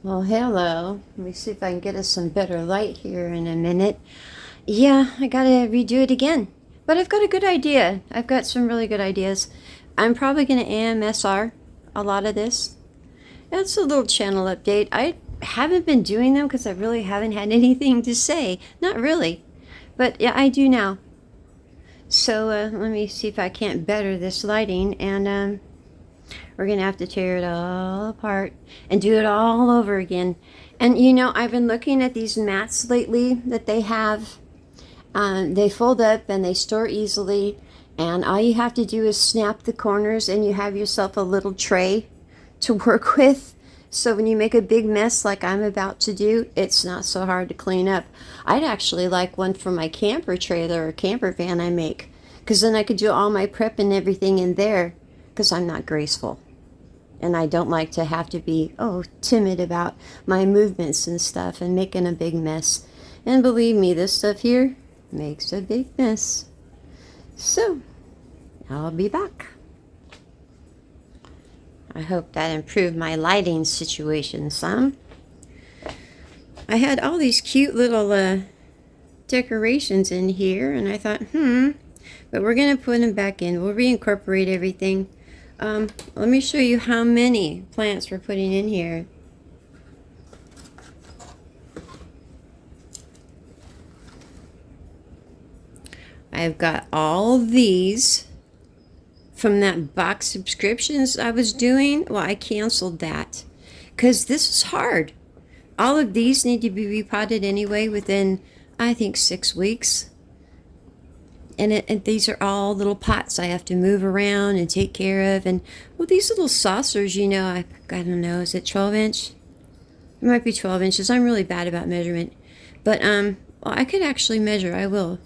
Well, hello. Let me see if I can get us some better light here in a minute. Yeah, I gotta redo it again. But I've got a good idea. I've got some really good ideas. I'm probably gonna AMSR a lot of this. That's a little channel update. I haven't been doing them because I really haven't had anything to say. Not really. But yeah, I do now. So let me see if I can't better this lighting, and we're gonna have to tear it all apart and do it all over again. And I've been looking at these mats lately that they have. They fold up and they store easily, and all you have to do is snap the corners and you have yourself a little tray to work with. So when you make a big mess like I'm about to do, it's not so hard to clean up. I'd actually like one for my camper trailer or camper van I make, because then I could do all my prep and everything in there, because I'm not graceful. And I don't like to have to be, timid about my movements and stuff and making a big mess. And believe me, this stuff here makes a big mess. So, I'll be back. I hope that improved my lighting situation some. I had all these cute little decorations in here, and I thought, but we're going to put them back in. We'll reincorporate everything. Let me show you how many plants we're putting in here. I've got all these from that box subscriptions I was doing. Well, I canceled that because this is hard. All of these need to be repotted anyway within, I think, 6 weeks. And these are all little pots I have to move around and take care of. And, well, these little saucers, I don't know, is it 12 inch? It might be 12 inches. I'm really bad about measurement. But, well, I could actually measure. I will.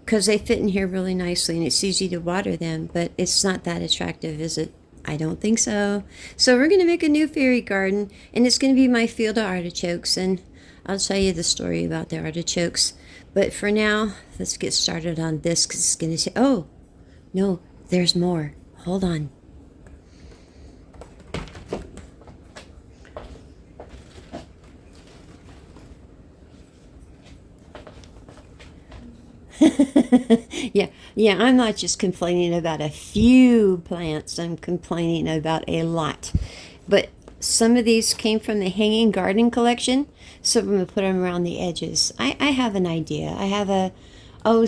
Because they fit in here really nicely and it's easy to water them. But it's not that attractive, is it? I don't think so. So we're going to make a new fairy garden. And it's going to be my field of artichokes. And I'll tell you the story about the artichokes. But for now, let's get started on this because it's going to say, oh, no, there's more. Hold on. Yeah, I'm not just complaining about a few plants. I'm complaining about a lot. But some of these came from the Hanging Garden collection, so I'm going to put them around the edges. I have an idea. I have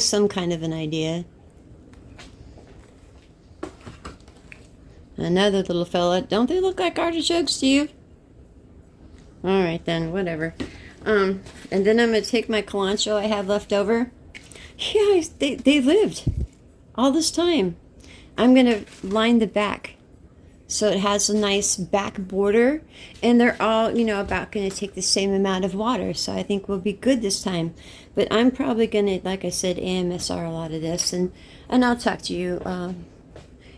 some kind of an idea. Another little fella. Don't they look like artichokes to you? All right, then, whatever. And then I'm going to take my cilantro I have left over. Yeah, they lived all this time. I'm going to line the back so it has a nice back border, and they're all, about going to take the same amount of water, so I think we'll be good this time. But I'm probably going to, like I said, AMSR a lot of this, and I'll talk to you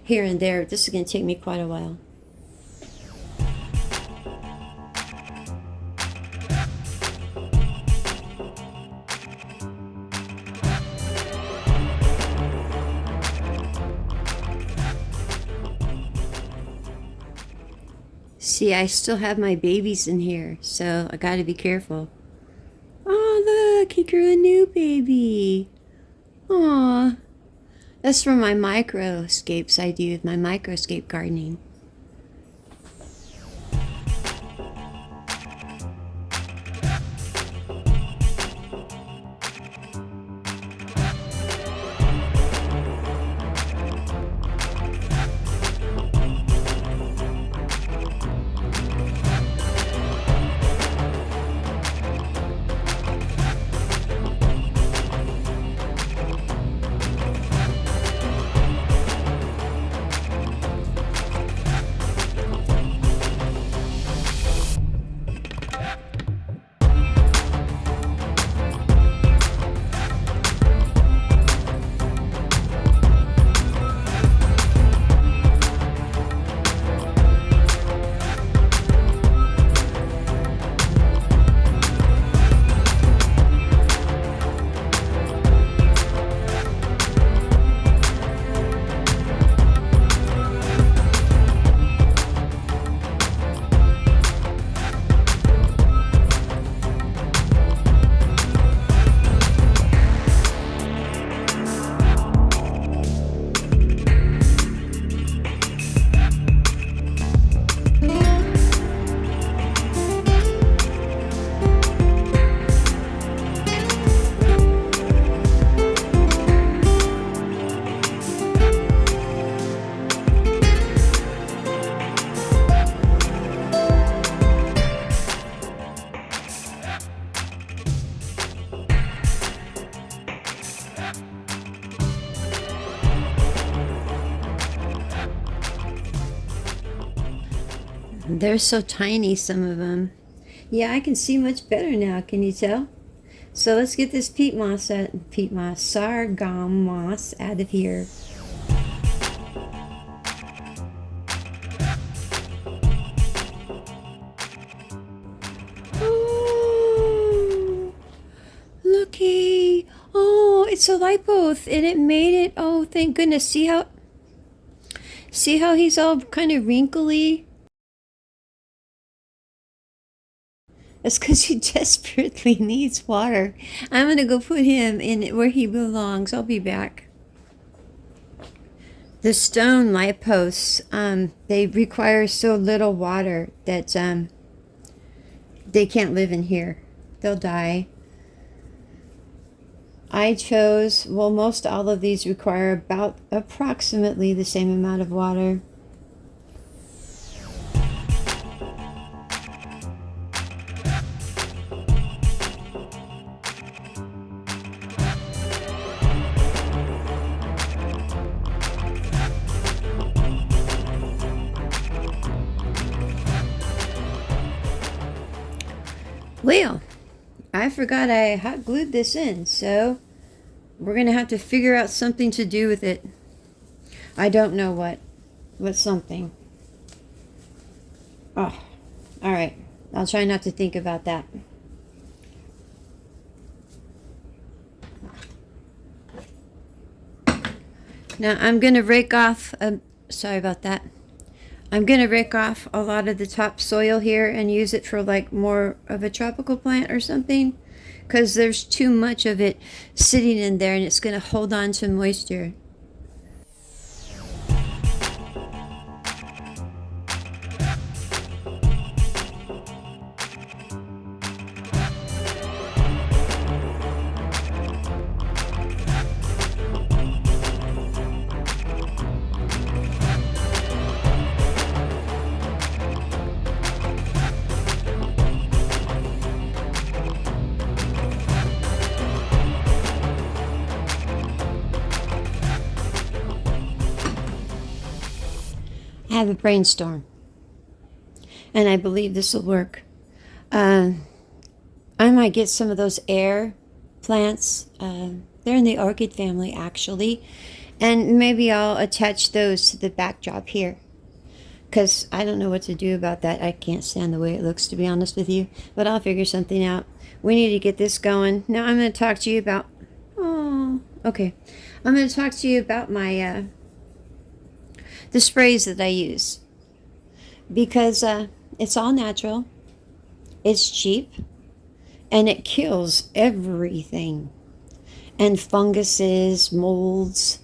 here and there. This is going to take me quite a while. See, I still have my babies in here, so I gotta be careful. Oh, look, he grew a new baby. Aw. That's from my microscapes I do with my microscape gardening. They're so tiny, some of them. Yeah, I can see much better now. Can you tell? So let's get this sorghum moss out of here. Oh, looky. Oh, it's a lipoth and it made it. Oh, thank goodness. See how he's all kind of wrinkly? That's because he desperately needs water. I'm going to go put him in where he belongs. I'll be back. The stone lipoths, they require so little water that they can't live in here. They'll die. I chose, well, most all of these require about approximately the same amount of water. Well, I forgot I hot glued this in, so we're going to have to figure out something to do with it. I don't know what. What's something? Oh, all right. I'll try not to think about that. Now I'm going to rake off, sorry about that. I'm going to rake off a lot of the topsoil here and use it for like more of a tropical plant or something, because there's too much of it sitting in there and it's going to hold on to moisture. I have a brainstorm, and I believe this will work. I might get some of those air plants. They're in the orchid family, actually, and maybe I'll attach those to the backdrop here, because I don't know what to do about that. I can't stand the way it looks, to be honest with you, but I'll figure something out. We need to get this going. Now I'm going to talk to you about, oh, okay. I'm going to talk to you about my the sprays that I use, because it's all natural, it's cheap, and it kills everything, and funguses, molds,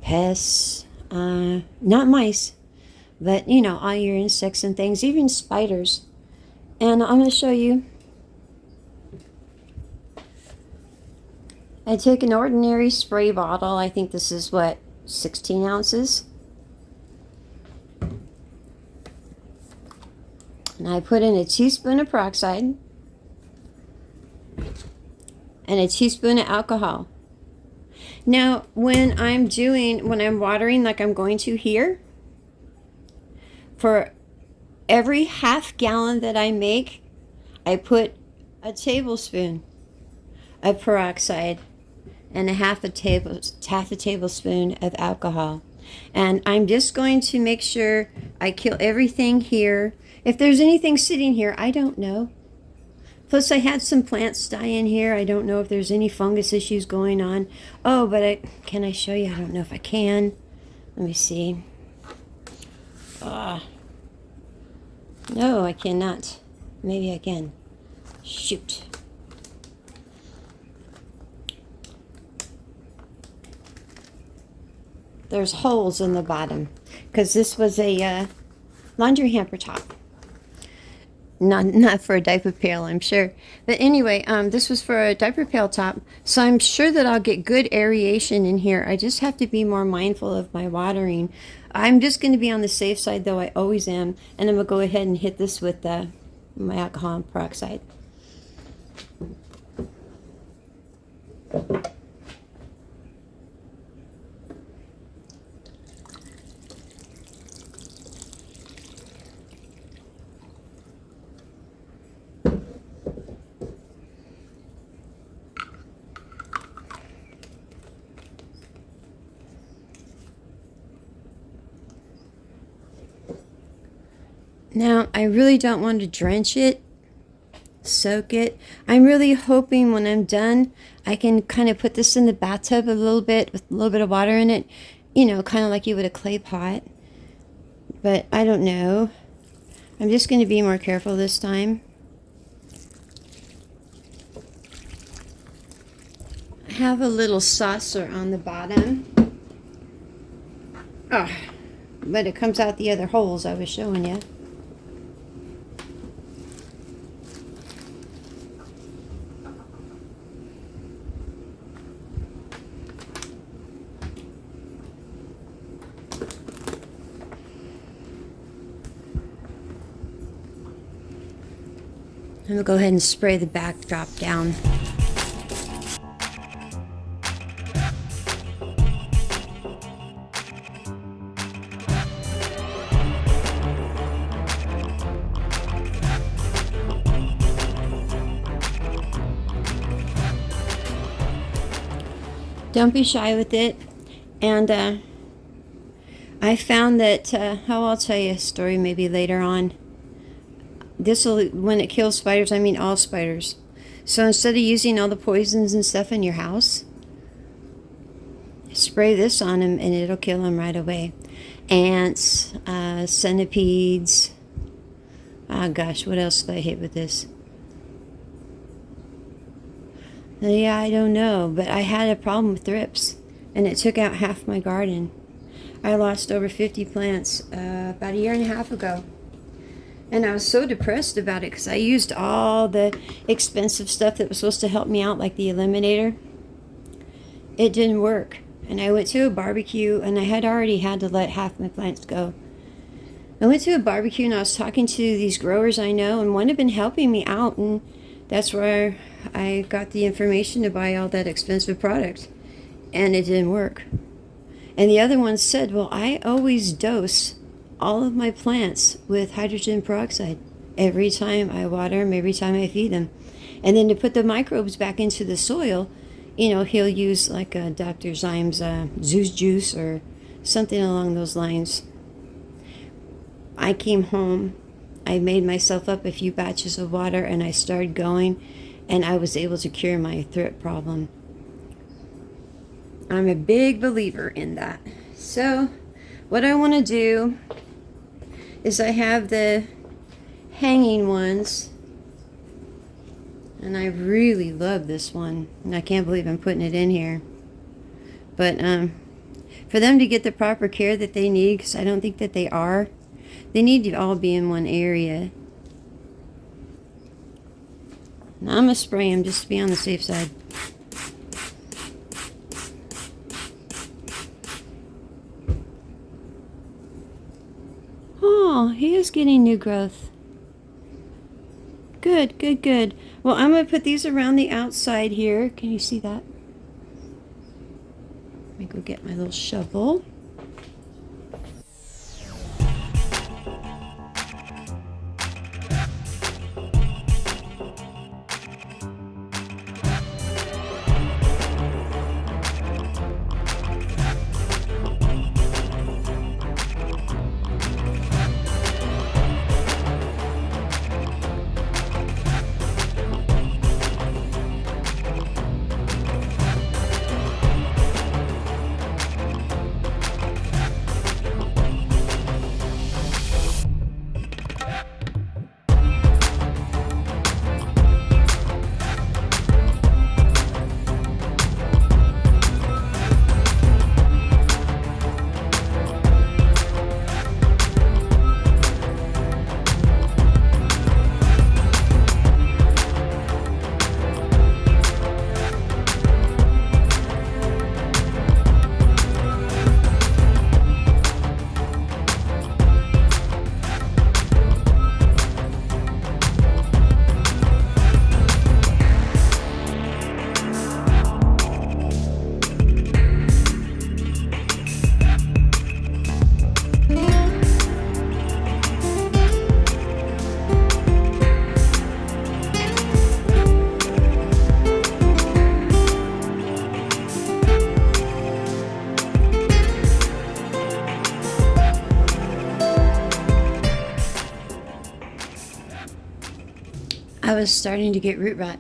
pests, not mice, but you know, all your insects and things, even spiders. And I'm going to show you. I take an ordinary spray bottle. I think this is what, 16 ounces. And I put in a teaspoon of peroxide and a teaspoon of alcohol. Now, when I'm watering like I'm going to here, for every half gallon that I make, I put a tablespoon of peroxide and a half a tablespoon of alcohol. And I'm just going to make sure I kill everything here. If there's anything sitting here, I don't know. Plus I had some plants die in here. I don't know if there's any fungus issues going on. Oh, but can I show you? I don't know if I can. Let me see. No, I cannot. Maybe I can. Shoot. There's holes in the bottom because this was a laundry hamper top. Not for a diaper pail, I'm sure. But anyway, this was for a diaper pail top. So I'm sure that I'll get good aeration in here. I just have to be more mindful of my watering. I'm just going to be on the safe side, though I always am. And I'm going to go ahead and hit this with my alcohol and peroxide. Now, I really don't want to drench it, soak it. I'm really hoping when I'm done, I can kind of put this in the bathtub a little bit with a little bit of water in it, you know, kind of like you would a clay pot. But I don't know. I'm just going to be more careful this time. I have a little saucer on the bottom. Oh, but it comes out the other holes I was showing you. I'm going to go ahead and spray the backdrop down. Don't be shy with it. And I found that, I'll tell you a story maybe later on. This will, when it kills spiders, I mean all spiders. So instead of using all the poisons and stuff in your house, spray this on them and it'll kill them right away. Ants, centipedes. Oh gosh, what else did I hit with this? Yeah, I don't know, but I had a problem with thrips, and it took out half my garden. I lost over 50 plants about a year and a half ago. And I was so depressed about it because I used all the expensive stuff that was supposed to help me out, like the eliminator. It didn't work. And I went to a barbecue, and I had already had to let half my plants go. I went to a barbecue, and I was talking to these growers I know, and one had been helping me out, and that's where I got the information to buy all that expensive product. And it didn't work. And the other one said, well, I always dose all of my plants with hydrogen peroxide every time I water them, every time I feed them. And then to put the microbes back into the soil, you know, he'll use like Dr. Zyme's Zeus juice or something along those lines. I came home, I made myself up a few batches of water, and I started going, and I was able to cure my thrip problem. I'm a big believer in that. So what I want to do is I have the hanging ones, and I really love this one, and I can't believe I'm putting it in here. But for them to get the proper care that they need, because I don't think that they need to all be in one area. Now I'm going to spray them just to be on the safe side. Oh, he is getting new growth. Good, good, good. Well, I'm going to put these around the outside here. Can you see that? Let me go get my little shovel. I was starting to get root rot.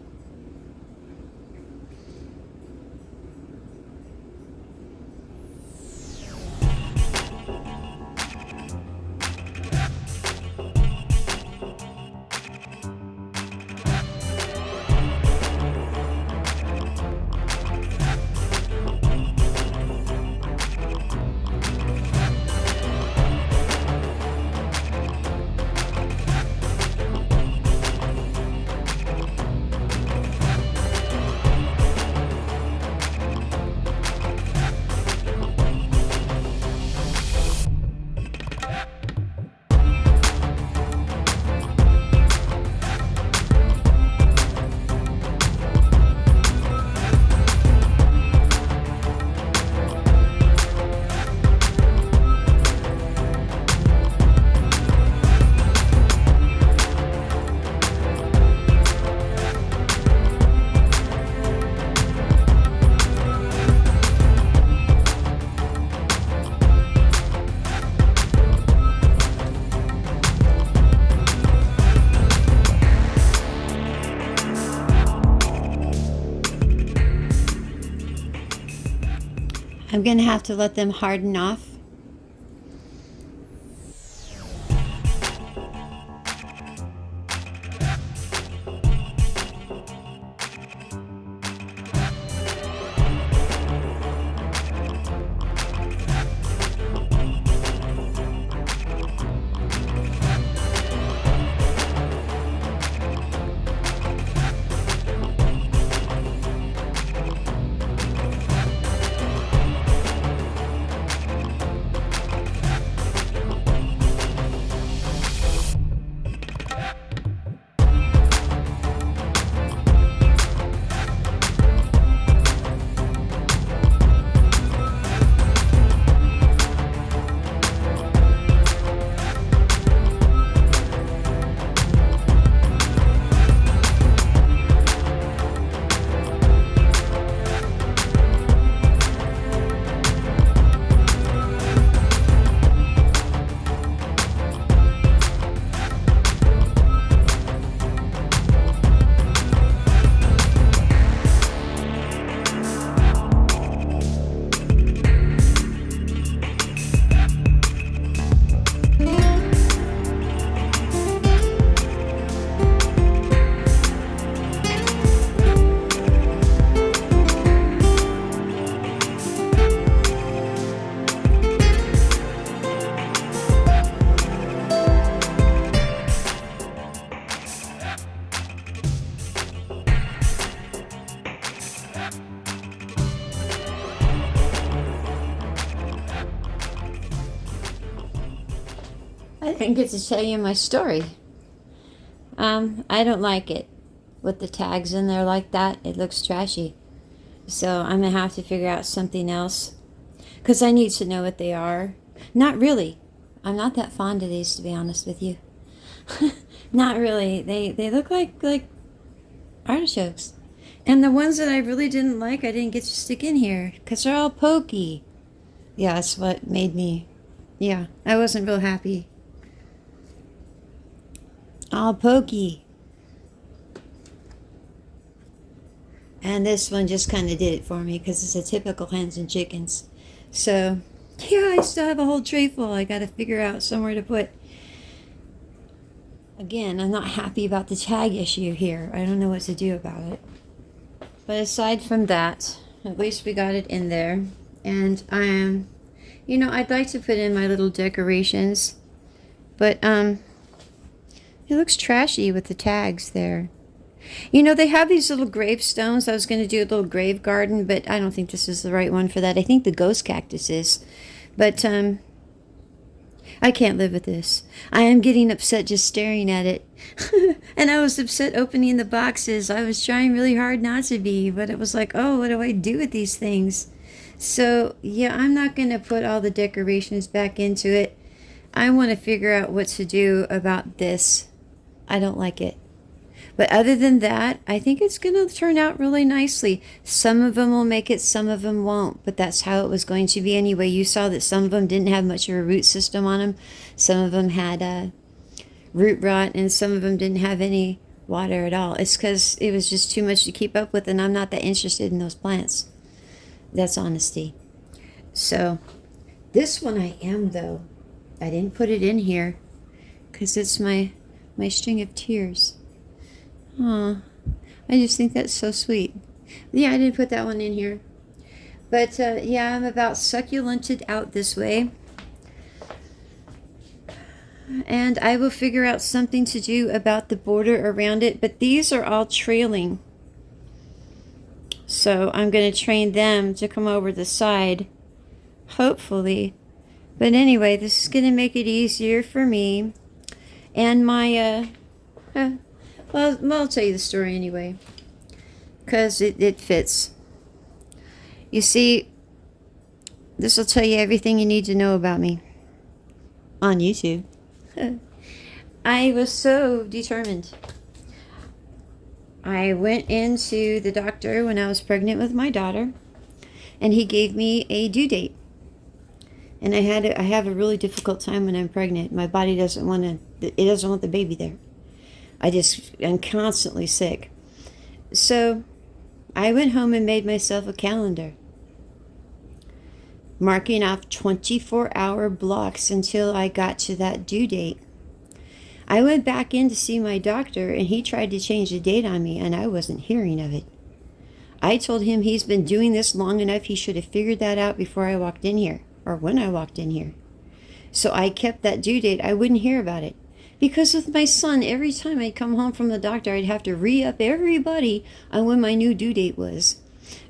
I'm going to have to let them harden off. I didn't get to tell you my story. I don't like it with the tags in there like that. It looks trashy. So I'm going to have to figure out something else. Because I need to know what they are. Not really. I'm not that fond of these, to be honest with you. Not really. They look like artichokes. And the ones that I really didn't like, I didn't get to stick in here. Because they're all pokey. Yeah, that's what made me... Yeah, I wasn't real happy. All pokey. And this one just kind of did it for me because it's a typical hens and chickens. So, yeah, I still have a whole tray full. I got to figure out somewhere to put. Again, I'm not happy about the tag issue here. I don't know what to do about it. But aside from that, at least we got it in there. And I'd like to put in my little decorations. But, it looks trashy with the tags there. They have these little gravestones. I was going to do a little grave garden, but I don't think this is the right one for that. I think the ghost cactus is. But I can't live with this. I am getting upset just staring at it. And I was upset opening the boxes. I was trying really hard not to be, but it was like, oh, what do I do with these things? So, yeah, I'm not going to put all the decorations back into it. I want to figure out what to do about this. I don't like it. But other than that, I think it's going to turn out really nicely. Some of them will make it, some of them won't. But that's how it was going to be anyway. You saw that some of them didn't have much of a root system on them. Some of them had root rot, and some of them didn't have any water at all. It's because it was just too much to keep up with, and I'm not that interested in those plants. That's honesty. So this one I am, though. I didn't put it in here because it's my string of tears. Aw, I just think that's so sweet. Yeah, I didn't put that one in here. But yeah, I'm about succulented out this way. And I will figure out something to do about the border around it. But these are all trailing. So I'm going to train them to come over the side. Hopefully. But anyway, this is going to make it easier for me. And my, well, I'll tell you the story anyway. Because it fits. You see, this will tell you everything you need to know about me. On YouTube. I was so determined. I went into the doctor when I was pregnant with my daughter. And he gave me a due date. And I have a really difficult time when I'm pregnant. My body doesn't want the baby there. I'm constantly sick. So I went home and made myself a calendar, marking off 24-hour blocks until I got to that due date. I went back in to see my doctor, and he tried to change the date on me, and I wasn't hearing of it. I told him he's been doing this long enough, he should have figured that out before I walked in here, or when I walked in here. So I kept that due date. I wouldn't hear about it. Because with my son, every time I'd come home from the doctor, I'd have to re-up everybody on when my new due date was.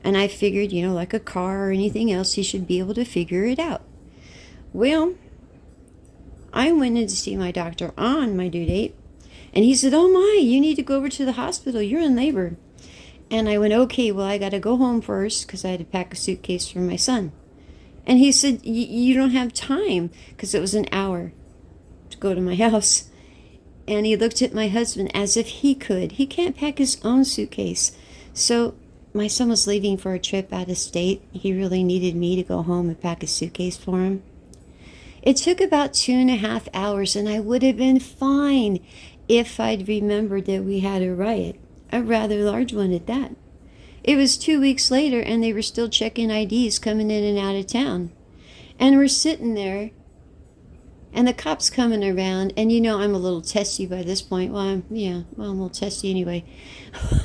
And I figured, like a car or anything else, he should be able to figure it out. Well, I went in to see my doctor on my due date, and he said, "Oh my, you need to go over to the hospital. You're in labor." And I went, "Okay, well, I got to go home first because I had to pack a suitcase for my son." And he said, "You don't have time," because it was an hour to go to my house. And he looked at my husband as if he could. He can't pack his own suitcase. So my son was leaving for a trip out of state. He really needed me to go home and pack a suitcase for him. It took about 2.5 hours, and I would have been fine if I'd remembered that we had a riot, a rather large one at that. It was 2 weeks later, and they were still checking IDs coming in and out of town. And we're sitting there, and the cops coming around, and I'm a little testy by this point. Well, I'm a little testy anyway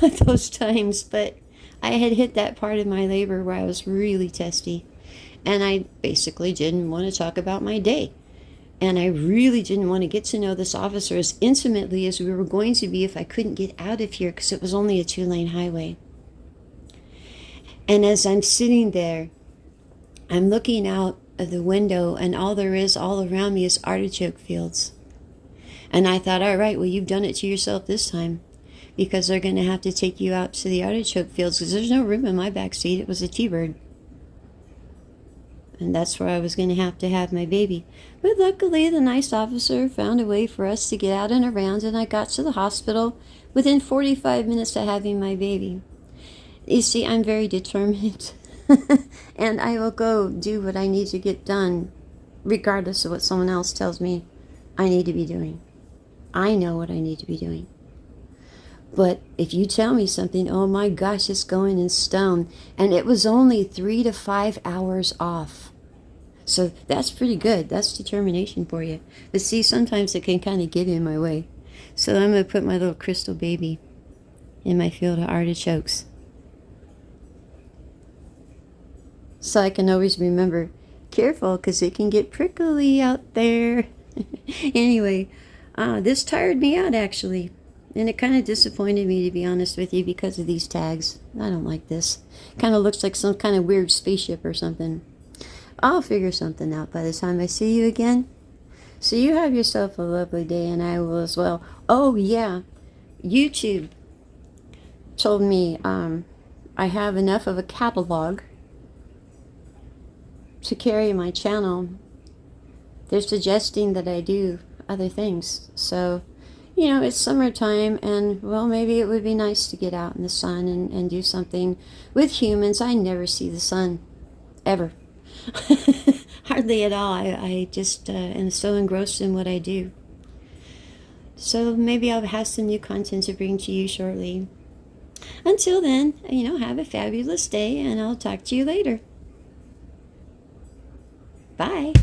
at those times, but I had hit that part of my labor where I was really testy. And I basically didn't want to talk about my day. And I really didn't want to get to know this officer as intimately as we were going to be if I couldn't get out of here, because it was only a 2-lane highway. And as I'm sitting there, I'm looking out of the window, and all there is all around me is artichoke fields. And I thought, all right, well, you've done it to yourself this time, because they're going to have to take you out to the artichoke fields, because there's no room in my back seat. It was a T-bird. And that's where I was going to have my baby. But luckily, the nice officer found a way for us to get out and around, and I got to the hospital within 45 minutes of having my baby. You see, I'm very determined. And I will go do what I need to get done, regardless of what someone else tells me I need to be doing. I know what I need to be doing. But if you tell me something, oh my gosh, it's going in stone. And it was only 3 to 5 hours off. So that's pretty good. That's determination for you. But see, sometimes it can kind of get in my way. So I'm going to put my little crystal baby in my field of artichokes, so I can always remember, careful, because it can get prickly out there. Anyway, this tired me out, actually. And it kind of disappointed me, to be honest with you, because of these tags. I don't like this. Kind of looks like some kind of weird spaceship or something. I'll figure something out by the time I see you again. So you have yourself a lovely day, and I will as well. Oh, yeah. YouTube told me I have enough of a catalog to carry my channel. They're suggesting that I do other things. So, it's summertime, and, well, maybe it would be nice to get out in the sun and do something with humans. I never see the sun, ever. Hardly at all. I just am so engrossed in what I do. So maybe I'll have some new content to bring to you shortly. Until then, have a fabulous day, and I'll talk to you later. Bye.